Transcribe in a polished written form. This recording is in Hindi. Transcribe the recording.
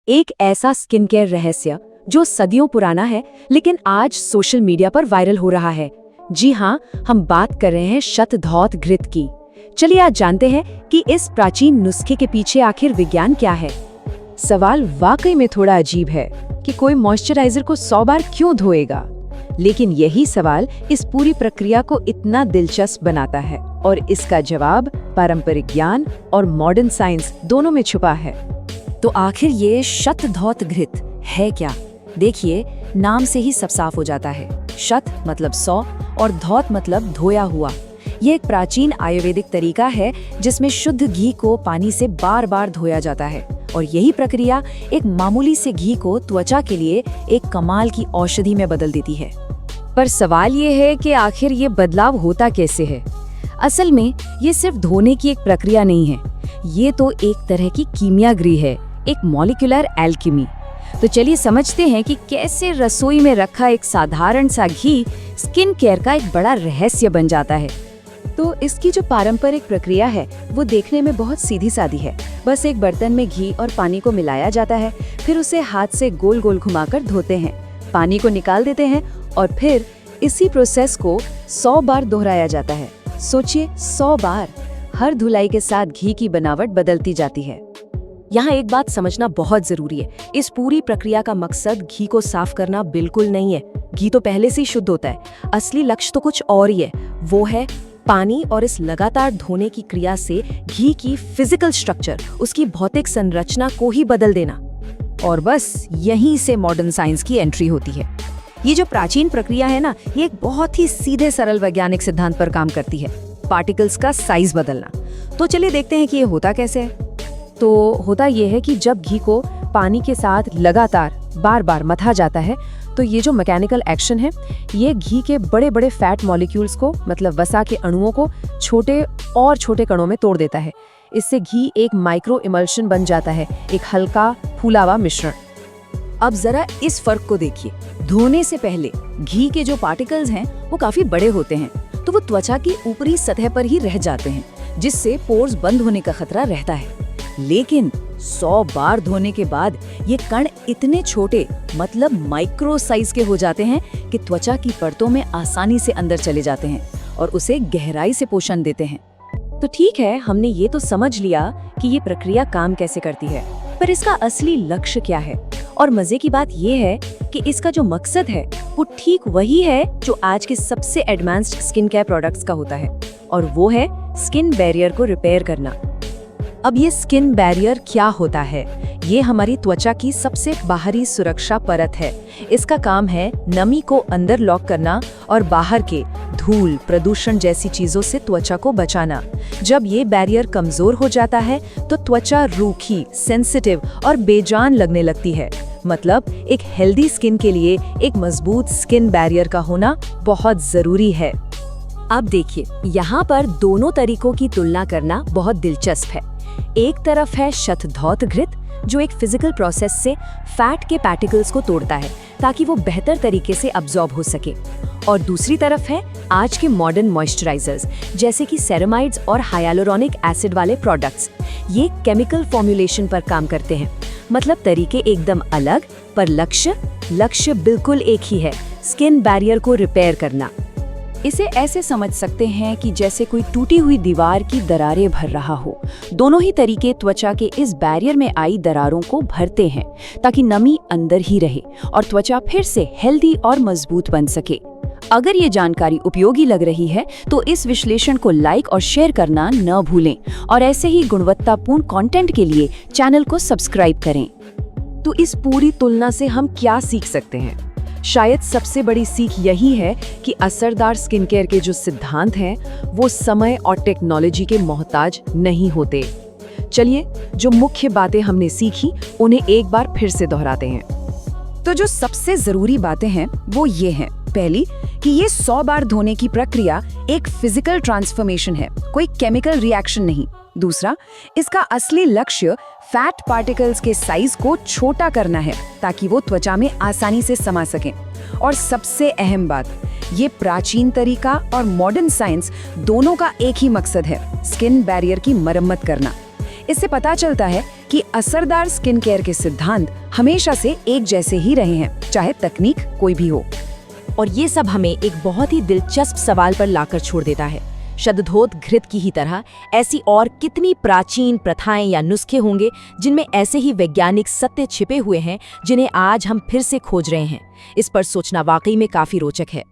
एक ऐसा स्किन केयर रहस्य जो सदियों पुराना है लेकिन आज सोशल मीडिया पर वायरल हो रहा है। जी हाँ, हम बात कर रहे हैं शतधौत घृत की। चलिए आज जानते हैं कि इस प्राचीन नुस्खे के पीछे आखिर विज्ञान क्या है। सवाल वाकई में थोड़ा अजीब है कि कोई मॉइस्चराइजर को 100 बार क्यों धोएगा, लेकिन यही सवाल इस पूरी प्रक्रिया को इतना दिलचस्प बनाता है और इसका जवाब पारंपरिक ज्ञान और मॉडर्न साइंस दोनों में छुपा है। तो आखिर ये शतधौत घृत है क्या? देखिए, नाम से ही सब साफ हो जाता है। शत मतलब 100 और धौत मतलब धोया हुआ। ये एक प्राचीन आयुर्वेदिक तरीका है जिसमें शुद्ध घी को पानी से बार बार धोया जाता है और यही प्रक्रिया एक मामूली से घी को त्वचा के लिए एक कमाल की औषधि में बदल देती है। पर सवाल ये है कि आखिर ये बदलाव होता कैसे है? असल में ये सिर्फ धोने की एक प्रक्रिया नहीं है, ये तो एक तरह की कीमियागरी है, एक मॉलिक्यूलर एल्केमी। तो चलिए समझते हैं कि कैसे रसोई में रखा एक साधारण सा घी स्किन केयर का एक बड़ा रहस्य बन जाता है। तो इसकी जो पारंपरिक प्रक्रिया है वो देखने में बहुत सीधी सादी है। बस एक बर्तन में घी और पानी को मिलाया जाता है, फिर उसे हाथ से गोल गोल घुमाकर धोते हैं, पानी को निकाल देते हैं और फिर इसी प्रोसेस को 100 बार दोहराया जाता है। सोचिए, 100 बार। हर धुलाई के साथ घी की बनावट बदलती जाती है। यहाँ एक बात समझना बहुत जरूरी है, इस पूरी प्रक्रिया का मकसद घी को साफ करना बिल्कुल नहीं है। घी तो पहले से ही शुद्ध होता है। असली लक्ष्य तो कुछ और ही है, वो है पानी और इस लगातार धोने की क्रिया से घी की फिजिकल स्ट्रक्चर, उसकी भौतिक संरचना को ही बदल देना। और बस यहीं से मॉडर्न साइंस की एंट्री होती है। ये जो प्राचीन प्रक्रिया है ना, ये एक बहुत ही सीधे सरल वैज्ञानिक सिद्धांत पर काम करती है, पार्टिकल्स का साइज बदलना। तो चलिए देखते हैं कि ये होता कैसे है। तो होता ये है कि जब घी को पानी के साथ लगातार बार बार मथा जाता है तो ये जो मैकेनिकल एक्शन है, ये घी के बड़े बड़े फैट मॉलिक्यूल्स को, मतलब वसा के अणुओं को छोटे और छोटे कणों में तोड़ देता है। इससे घी एक माइक्रो इमल्शन बन जाता है, एक हल्का फूला हुआ मिश्रण। अब जरा इस फर्क को देखिए। धोने से पहले घी के जो पार्टिकल्स हैं वो काफी बड़े होते हैं, तो वो त्वचा की ऊपरी सतह पर ही रह जाते हैं, जिससे पोर्स बंद होने का खतरा रहता है। लेकिन 100 बार धोने के बाद ये कण इतने छोटे, मतलब माइक्रो साइज के हो जाते हैं कि त्वचा की परतों में आसानी से अंदर चले जाते हैं और उसे गहराई से पोषण देते हैं। तो ठीक है, हमने ये तो समझ लिया कि ये प्रक्रिया काम कैसे करती है, पर इसका असली लक्ष्य क्या है? और मजे की बात ये है कि इसका जो मकसद है वो ठीक वही है जो आज के सबसे एडवांस्ड स्किन केयर प्रोडक्ट्स का होता है, और वो है स्किन बैरियर को रिपेयर करना। अब ये स्किन बैरियर क्या होता है? ये हमारी त्वचा की सबसे बाहरी सुरक्षा परत है। इसका काम है नमी को अंदर लॉक करना और बाहर के धूल, प्रदूषण जैसी चीजों से त्वचा को बचाना। जब ये बैरियर कमजोर हो जाता है तो त्वचा रूखी, सेंसिटिव और बेजान लगने लगती है। मतलब एक हेल्दी स्किन के लिए एक मजबूत स्किन बैरियर का होना बहुत जरूरी है। अब देखिए, यहाँ पर दोनों तरीकों की तुलना करना बहुत दिलचस्प है। एक तरफ है शतधौत घृत, जो एक फिजिकल प्रोसेस से फैट के पार्टिकल्स को तोड़ता है ताकि वो बेहतर तरीके से अब्सॉर्ब हो सके, और दूसरी तरफ है आज के मॉडर्न मॉइस्चराइजर्स जैसे कि सेरामाइड्स और हाइलुरोनिक एसिड वाले प्रोडक्ट्स। ये केमिकल फॉर्मुलेशन पर काम करते हैं, मतलब तरीके एकदम अलग, पर लक्ष्य बिल्कुल एक ही है, स्किन बैरियर को रिपेयर करना। इसे ऐसे समझ सकते हैं कि जैसे कोई टूटी हुई दीवार की दरारें भर रहा हो। दोनों ही तरीके त्वचा के इस बैरियर में आई दरारों को भरते हैं ताकि नमी अंदर ही रहे और त्वचा फिर से हेल्दी और मजबूत बन सके। अगर ये जानकारी उपयोगी लग रही है तो इस विश्लेषण को लाइक और शेयर करना न भूलें, और ऐसे ही गुणवत्तापूर्ण कंटेंट के लिए चैनल को सब्सक्राइब करें। तो इस पूरी तुलना से हम क्या सीख सकते हैं? शायद सबसे बड़ी सीख यही है कि असरदार स्किन केयर के जो सिद्धांत हैं वो समय और टेक्नोलॉजी के मोहताज नहीं होते। चलिए, जो मुख्य बातें हमने सीखी उन्हें एक बार फिर से दोहराते हैं। तो जो सबसे जरूरी बातें हैं वो ये हैं। पहली, कि ये 100 बार धोने की प्रक्रिया एक फिजिकल ट्रांसफॉर्मेशन है, कोई केमिकल रिएक्शन नहीं। दूसरा, इसका असली लक्ष्य फैट पार्टिकल्स के साइज को छोटा करना है ताकि वो त्वचा में आसानी से समा सकें। और सबसे अहम बात, ये प्राचीन तरीका और मॉडर्न साइंस दोनों का एक ही मकसद है, स्किन बैरियर की मरम्मत करना। इससे पता चलता है कि असरदार स्किन केयर के सिद्धांत हमेशा से एक जैसे ही रहे हैं, चाहे तकनीक कोई भी हो। और ये सब हमें एक बहुत ही दिलचस्प सवाल पर लाकर छोड़ देता है। शतधोत घृत की ही तरह ऐसी और कितनी प्राचीन प्रथाएं या नुस्खे होंगे जिनमें ऐसे ही वैज्ञानिक सत्य छिपे हुए हैं जिन्हें आज हम फिर से खोज रहे हैं। इस पर सोचना वाकई में काफी रोचक है।